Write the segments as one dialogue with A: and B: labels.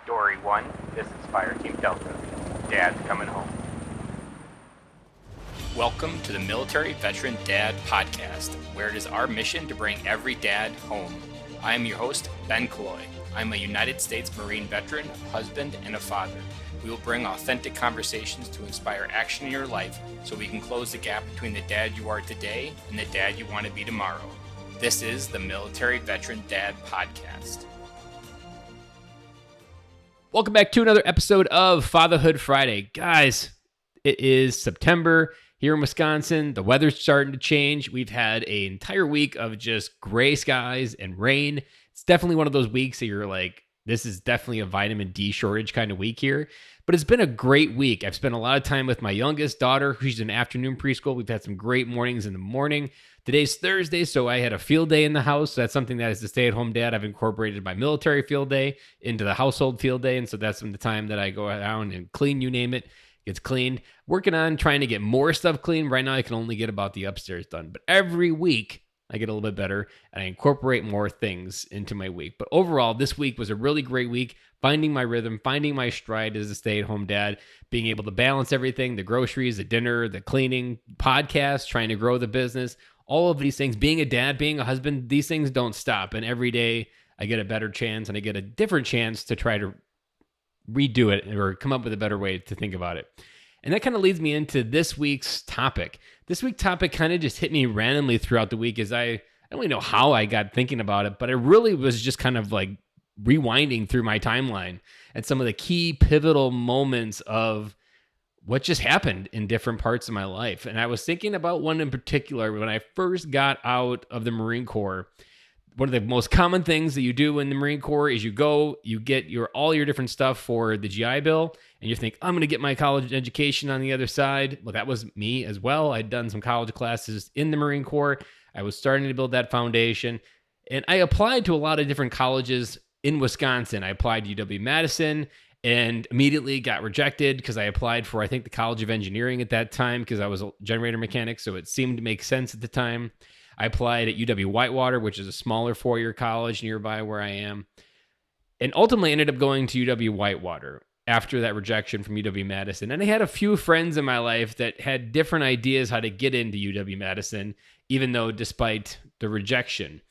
A: Dory 1, this is Fire Team Delta. Dad's coming home.
B: Welcome to the Military Veteran Dad Podcast, where it is our mission to bring every dad home. I am your host, Ben Cloy. I'm a United States Marine veteran, husband, and a father. We will bring authentic conversations to inspire action in your life so we can close the gap between the dad you are today and the dad you want to be tomorrow. This is the Military Veteran Dad Podcast.
C: Welcome back to another episode of Fatherhood Friday. Guys, it is September here in Wisconsin. The weather's starting to change. We've had an entire week of just gray skies and rain. It's definitely one of those weeks that you're like, this is definitely a vitamin D shortage kind of week here. But it's been a great week. I've spent a lot of time with my youngest daughter, who's in afternoon preschool. We've had some great mornings in the morning. Today's Thursday, so I had a field day in the house. So that's something that as a stay-at-home dad, I've incorporated my military field day into the household field day. And so that's the time that I go around and clean, you name it, gets cleaned. Working on trying to get more stuff clean. Right now, I can only get about the upstairs done. But every week, I get a little bit better and I incorporate more things into my week. But overall, this week was a really great week, finding my rhythm, finding my stride as a stay-at-home dad, being able to balance everything, the groceries, the dinner, the cleaning, podcasts, trying to grow the business, all of these things, being a dad, being a husband, these things don't stop. And every day I get a better chance and I get a different chance to try to redo it or come up with a better way to think about it. And that kind of leads me into this week's topic. This week's topic kind of just hit me randomly throughout the week as I don't really know how I got thinking about it, but I really was just kind of like rewinding through my timeline and some of the key pivotal moments of what just happened in different parts of my life. And I was thinking about one in particular when I first got out of the Marine Corps. One of the most common things that you do in the Marine Corps is you go, you get all your different stuff for the GI Bill, and you think, I'm going to get my college education on the other side. Well, that was me as well. I'd done some college classes in the Marine Corps. I was starting to build that foundation, and I applied to a lot of different colleges in Wisconsin. I applied to UW-Madison and immediately got rejected because I applied for, I think, the College of Engineering at that time because I was a generator mechanic, so it seemed to make sense at the time. I applied at UW-Whitewater, which is a smaller four-year college nearby where I am, and ultimately ended up going to UW-Whitewater after that rejection from UW-Madison. And I had a few friends in my life that had different ideas how to get into UW-Madison, even though despite the rejection.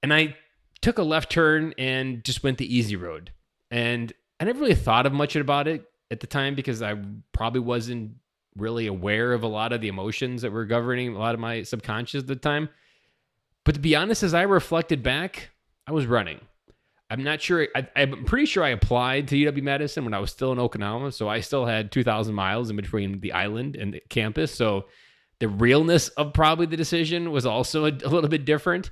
C: And I took a left turn and just went the easy road. And I never really thought of much about it at the time because I probably wasn't really aware of a lot of the emotions that were governing a lot of my subconscious at the time. But to be honest, as I reflected back, I was running. I'm not sure. I'm pretty sure I applied to UW-Madison when I was still in Okinawa. So I still had 2,000 miles in between the island and the campus. So the realness of probably the decision was also a little bit different.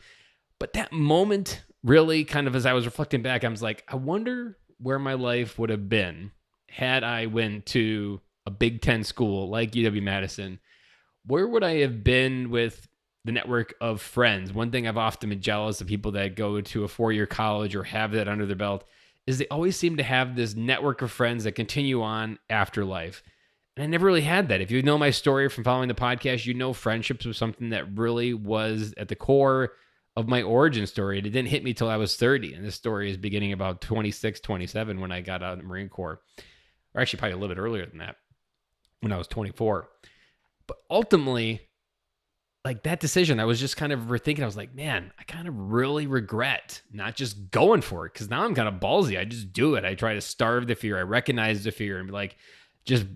C: But that moment really kind of, as I was reflecting back, I was like, I wonder where my life would have been had I went to a Big Ten school like UW-Madison. Where would I have been with the network of friends? One thing I've often been jealous of people that go to a four-year college or have that under their belt is they always seem to have this network of friends that continue on after life. And I never really had that. If you know my story from following the podcast, you know friendships was something that really was at the core of my origin story. It didn't hit me till I was 30. And this story is beginning about 26, 27 when I got out of the Marine Corps. Or actually probably a little bit earlier than that, when I was 24. But ultimately, like that decision, I was just kind of rethinking. I was like, man, I kind of really regret not just going for it because now I'm kind of ballsy. I just do it. I try to starve the fear. I recognize the fear and be like, just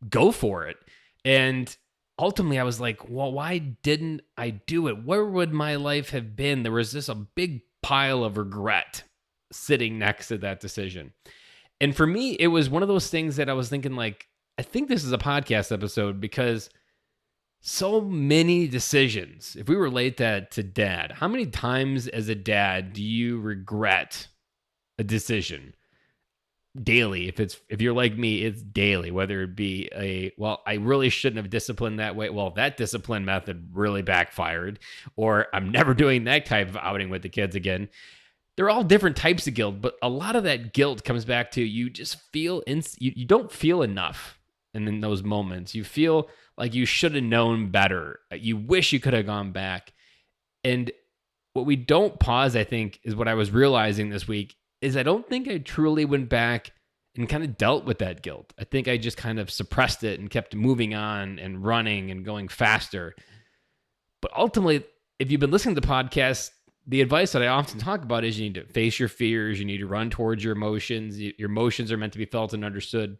C: go for it. And ultimately, I was like, well, why didn't I do it? Where would my life have been? There was just a big pile of regret sitting next to that decision. And for me, it was one of those things that I was thinking like, I think this is a podcast episode because so many decisions, if we relate that to dad, how many times as a dad do you regret a decision? Daily. If you're like me, it's daily, whether it be I really shouldn't have disciplined that way. Well, that discipline method really backfired, or I'm never doing that type of outing with the kids again. They're all different types of guilt, but a lot of that guilt comes back to you just feel, you don't feel enough. And in those moments, you feel like you should have known better. You wish you could have gone back. And what we don't pause, I think, is what I was realizing this week, is I don't think I truly went back and kind of dealt with that guilt. I think I just kind of suppressed it and kept moving on and running and going faster. But ultimately, if you've been listening to the podcast, the advice that I often talk about is you need to face your fears. You need to run towards your emotions. Your emotions are meant to be felt and understood.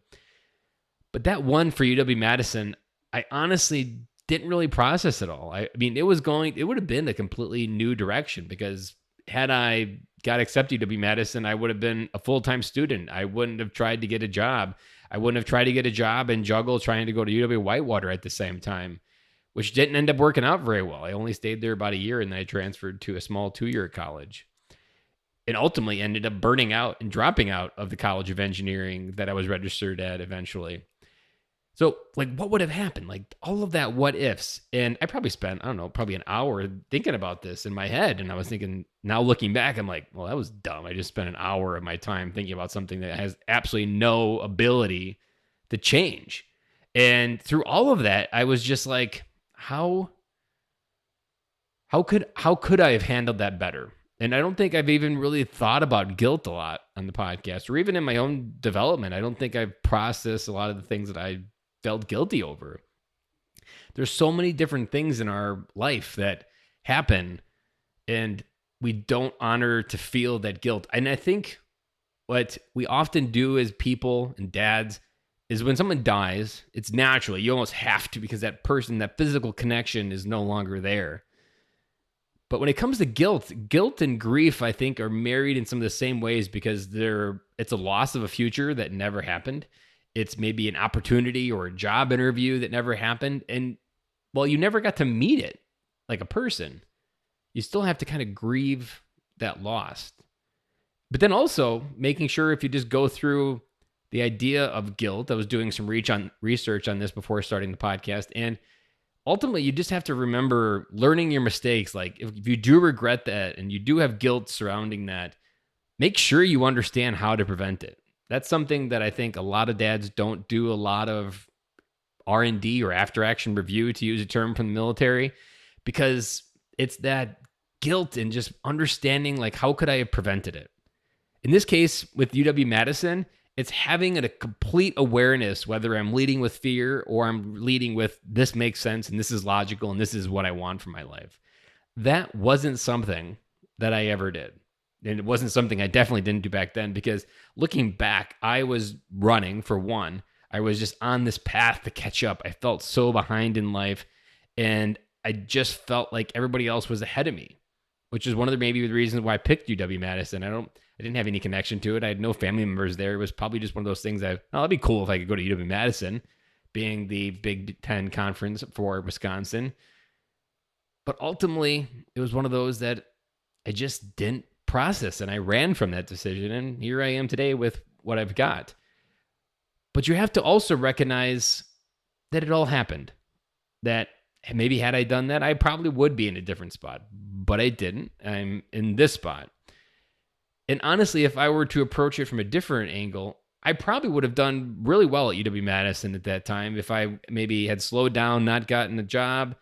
C: But that one for UW-Madison, I honestly didn't really process at all. I mean, it would have been a completely new direction, because had I got accepted to UW-Madison, I would have been a full-time student. I wouldn't have tried to get a job. I wouldn't have tried to get a job and juggle trying to go to UW-Whitewater at the same time, which didn't end up working out very well. I only stayed there about a year, and then I transferred to a small 2-year college, and ultimately ended up burning out and dropping out of the College of Engineering that I was registered at eventually. So, like, what would have happened? Like, all of that what ifs. And I probably spent, I don't know, probably an hour thinking about this in my head. And I was thinking, now looking back, I'm like, well, that was dumb. I just spent an hour of my time thinking about something that has absolutely no ability to change. And through all of that, I was just like, how could I have handled that better? And I don't think I've even really thought about guilt a lot on the podcast, or even in my own development. I don't think I've processed a lot of the things that I felt guilty over. There's so many different things in our life that happen, and we don't honor to feel that guilt. And I think what we often do as people and dads is when someone dies, it's natural. You almost have to, because that person, that physical connection is no longer there. But when it comes to guilt and grief, I think, are married in some of the same ways, because it's a loss of a future that never happened. It's maybe an opportunity or a job interview that never happened. And while you never got to meet it like a person, you still have to kind of grieve that loss. But then also making sure, if you just go through the idea of guilt, I was doing some research on this before starting the podcast, and ultimately, you just have to remember learning your mistakes. Like, if you do regret that and you do have guilt surrounding that, make sure you understand how to prevent it. That's something that I think a lot of dads don't do a lot of R&D or after action review, to use a term from the military, because it's that guilt and just understanding, like, how could I have prevented it? In this case, with UW-Madison, it's having a complete awareness, whether I'm leading with fear or I'm leading with this makes sense and this is logical and this is what I want for my life. That wasn't something that I ever did. And it wasn't something I definitely didn't do back then, because looking back, I was running, for one. I was just on this path to catch up. I felt so behind in life, and I just felt like everybody else was ahead of me, which is one of the maybe the reasons why I picked UW-Madison. I didn't have any connection to it. I had no family members there. It was probably just one of those things that'd be cool if I could go to UW-Madison, being the Big Ten conference for Wisconsin. But ultimately, it was one of those that I just didn't process, and I ran from that decision. And here I am today with what I've got. But you have to also recognize that it all happened. That maybe had I done that, I probably would be in a different spot. But I didn't. I'm in this spot. And honestly, if I were to approach it from a different angle, I probably would have done really well at UW-Madison at that time. If I maybe had slowed down, not gotten a job,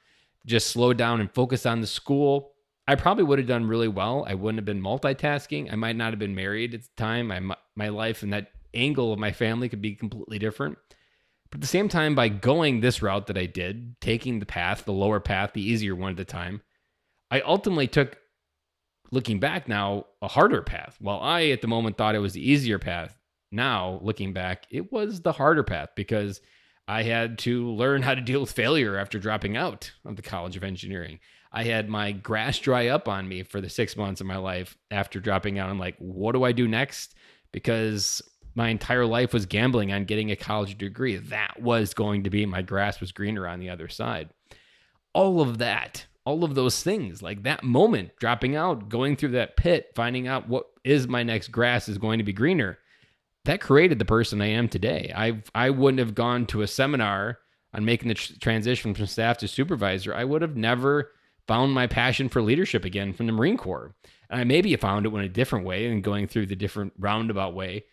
C: just slowed down and focused on the school, I probably would have done really well. I wouldn't have been multitasking. I might not have been married at the time. My life and that angle of my family could be completely different. But at the same time, by going this route that I did, taking the lower path, the easier one at the time, I ultimately took, looking back now, a harder path. While I, at the moment, thought it was the easier path, now, looking back, it was the harder path, because I had to learn how to deal with failure after dropping out of the College of Engineering. I had my grass dry up on me for the 6 months of my life after dropping out. I'm like, what do I do next? Because my entire life was gambling on getting a college degree. That was going to be, my grass was greener on the other side. All of that, all of those things, like that moment, dropping out, going through that pit, finding out what is my next grass is going to be greener, that created the person I am today. I wouldn't have gone to a seminar on making the transition from staff to supervisor. I would have never found my passion for leadership again from the Marine Corps. And I maybe found it in a different way and going through the different roundabout way.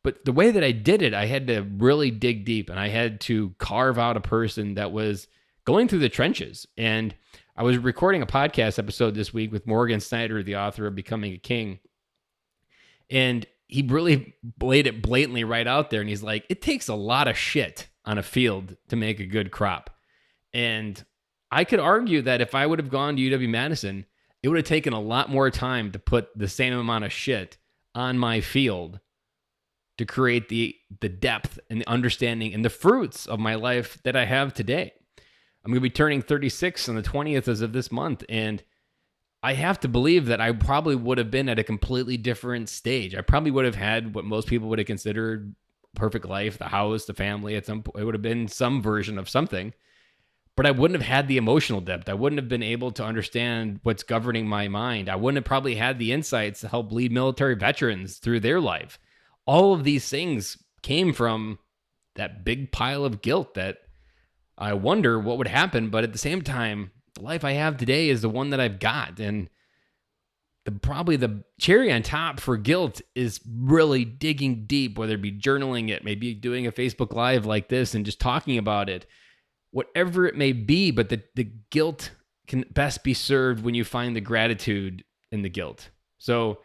C: But the way that I did it, I had to really dig deep, and I had to carve out a person that was going through the trenches. And I was recording a podcast episode this week with Morgan Snyder, the author of Becoming a King. And he really laid it blatantly right out there. And he's like, it takes a lot of shit on a field to make a good crop. And I could argue that if I would have gone to UW-Madison, it would have taken a lot more time to put the same amount of shit on my field to create the depth and the understanding and the fruits of my life that I have today. I'm going to be turning 36 on the 20th of this month, and I have to believe that I probably would have been at a completely different stage. I probably would have had what most people would have considered perfect life, the house, the family. It would have been some version of something, but I wouldn't have had the emotional depth. I wouldn't have been able to understand what's governing my mind. I wouldn't have probably had the insights to help lead military veterans through their life. All of these things came from that big pile of guilt that I wonder what would happen. But at the same time, the life I have today is the one that I've got. And probably the cherry on top for guilt is really digging deep, whether it be journaling it, maybe doing a Facebook Live like this and just talking about it, whatever it may be. But the guilt can best be served when you find the gratitude in the guilt. So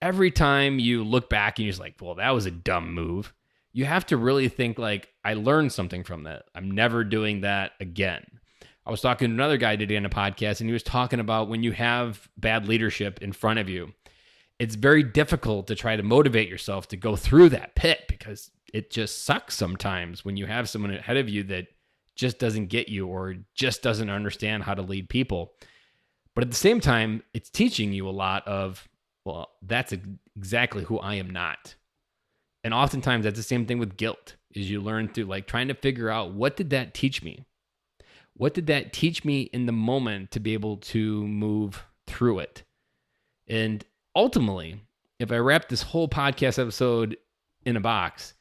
C: every time you look back and you're just like, well, that was a dumb move, you have to really think like, I learned something from that. I'm never doing that again. I was talking to another guy today on a podcast, and he was talking about when you have bad leadership in front of you, it's very difficult to try to motivate yourself to go through that pit because it just sucks sometimes when you have someone ahead of you that just doesn't get you or just doesn't understand how to lead people. But at the same time, it's teaching you a lot of, well, that's exactly who I am not. And oftentimes that's the same thing with guilt, is you learn through like trying to figure out, what did that teach me? What did that teach me in the moment to be able to move through it? And ultimately, if I wrap this whole podcast episode in a box,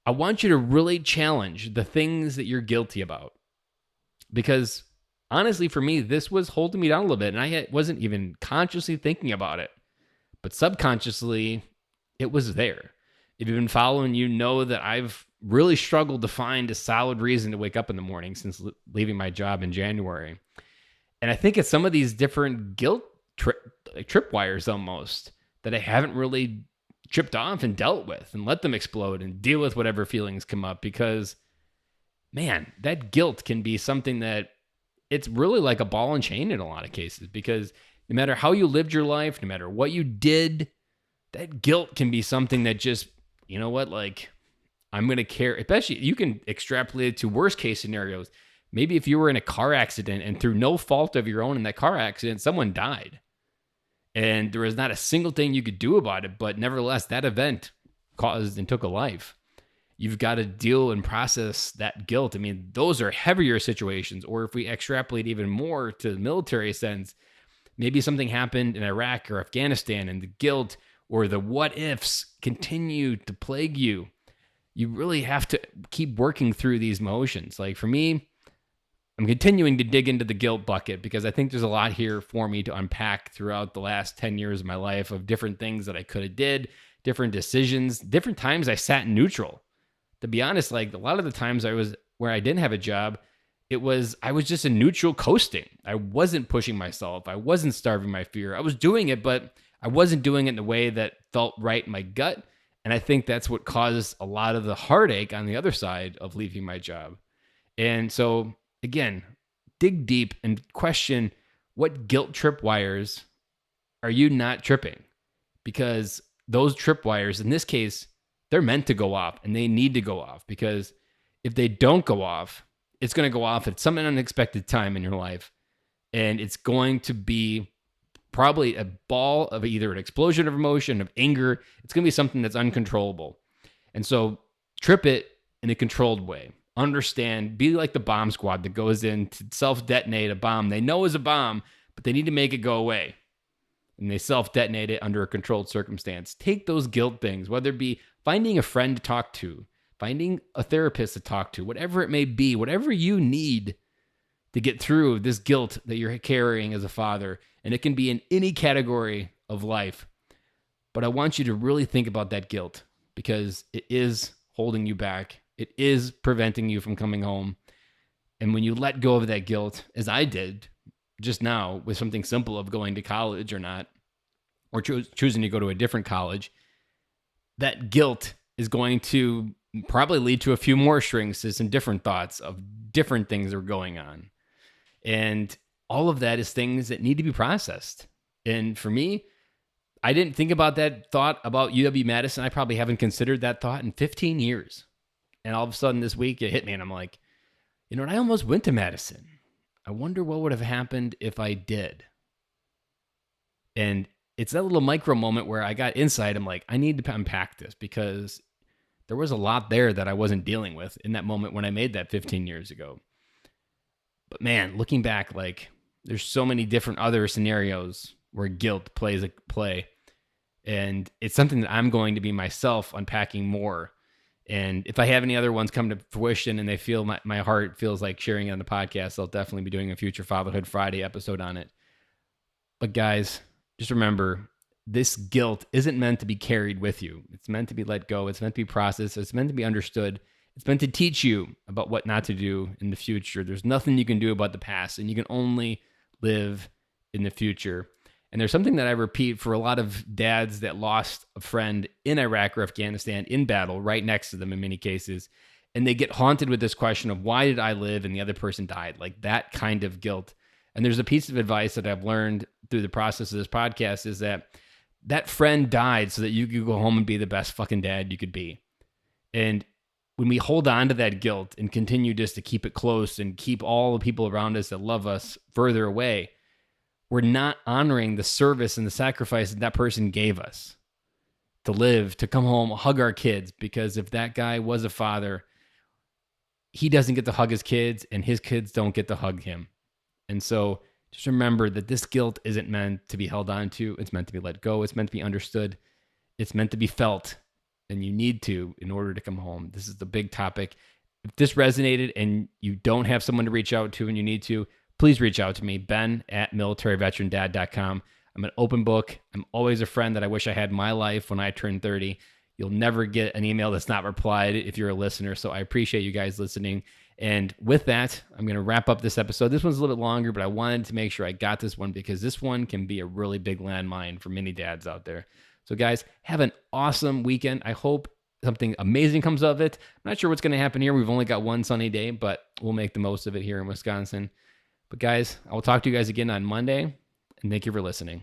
C: I want you to really challenge the things that you're guilty about. Because honestly, for me, this was holding me down a little bit, and I wasn't even consciously thinking about it. But subconsciously, it was there. If you've been following, you know that I've really struggled to find a solid reason to wake up in the morning since leaving my job in January. And I think it's some of these different guilt tripwires almost that I haven't really tripped off and dealt with and let them explode and deal with whatever feelings come up, because, man, that guilt can be something that it's really like a ball and chain in a lot of cases, because no matter how you lived your life, no matter what you did, that guilt can be something that just, you know what, like, I'm going to care. Especially, you can extrapolate it to worst case scenarios. Maybe if you were in a car accident and through no fault of your own in that car accident, someone died and there was not a single thing you could do about it, but nevertheless, that event caused and took a life. You've got to deal and process that guilt. I mean, those are heavier situations. Or if we extrapolate even more to the military sense, maybe something happened in Iraq or Afghanistan and the guilt or the what ifs continue to plague you. You really have to keep working through these motions. Like for me, I'm continuing to dig into the guilt bucket because I think there's a lot here for me to unpack throughout the last 10 years of my life of different things that I could have did, different decisions, different times I sat in neutral. To be honest, like a lot of the times I was where I didn't have a job, I was just in neutral coasting. I wasn't pushing myself. I wasn't starving my fear. I was doing it, but I wasn't doing it in the way that felt right in my gut. And I think that's what caused a lot of the heartache on the other side of leaving my job. And so, again, dig deep and question, what guilt tripwires are you not tripping? Because those tripwires, in this case, they're meant to go off and they need to go off, because if they don't go off, it's going to go off at some unexpected time in your life. And it's going to be probably a ball of either an explosion of emotion, of anger. It's going to be something that's uncontrollable. And so trip it in a controlled way. Understand, be like the bomb squad that goes in to self-detonate a bomb they know is a bomb, but they need to make it go away. And they self-detonate it under a controlled circumstance. Take those guilt things, whether it be finding a friend to talk to, finding a therapist to talk to, whatever it may be, whatever you need to get through this guilt that you're carrying as a father. And it can be in any category of life. But I want you to really think about that guilt, because it is holding you back. It is preventing you from coming home. And when you let go of that guilt, as I did just now with something simple of going to college or not, or choosing to go to a different college, that guilt is going to probably lead to a few more shrinks to some different thoughts of different things that are going on. And all of that is things that need to be processed. And for me, I didn't think about that thought about UW-Madison. I probably haven't considered that thought in 15 years. And all of a sudden this week it hit me and I'm like, you know what? I almost went to Madison. I wonder what would have happened if I did. And it's that little micro moment where I got insight. I'm like, I need to unpack this because there was a lot there that I wasn't dealing with in that moment when I made that 15 years ago. But man, looking back, like there's so many different other scenarios where guilt plays a play. And it's something that I'm going to be myself unpacking more. And if I have any other ones come to fruition and they feel my heart feels like sharing it on the podcast, I'll definitely be doing a future Fatherhood Friday episode on it. But guys, just remember, this guilt isn't meant to be carried with you. It's meant to be let go. It's meant to be processed. It's meant to be understood. It's meant to teach you about what not to do in the future. There's nothing you can do about the past, and you can only live in the future. And there's something that I repeat for a lot of dads that lost a friend in Iraq or Afghanistan in battle, right next to them in many cases. And they get haunted with this question of why did I live and the other person died? Like that kind of guilt. And there's a piece of advice that I've learned through the process of this podcast is that friend died so that you could go home and be the best fucking dad you could be. And when we hold on to that guilt and continue just to keep it close and keep all the people around us that love us further away, we're not honoring the service and the sacrifice that person gave us to live, to come home, hug our kids. Because if that guy was a father, he doesn't get to hug his kids and his kids don't get to hug him. And so just remember that this guilt isn't meant to be held on to. It's meant to be let go. It's meant to be understood. It's meant to be felt. And you need to in order to come home. This is the big topic. If this resonated and you don't have someone to reach out to and you need to, please reach out to me, ben@militaryveterandad.com. I'm an open book. I'm always a friend that I wish I had in my life when I turned 30. You'll never get an email that's not replied if you're a listener. So I appreciate you guys listening. And with that, I'm going to wrap up this episode. This one's a little bit longer, but I wanted to make sure I got this one because this one can be a really big landmine for many dads out there. So guys, have an awesome weekend. I hope something amazing comes of it. I'm not sure what's going to happen here. We've only got one sunny day, but we'll make the most of it here in Wisconsin. But guys, I will talk to you guys again on Monday, and thank you for listening.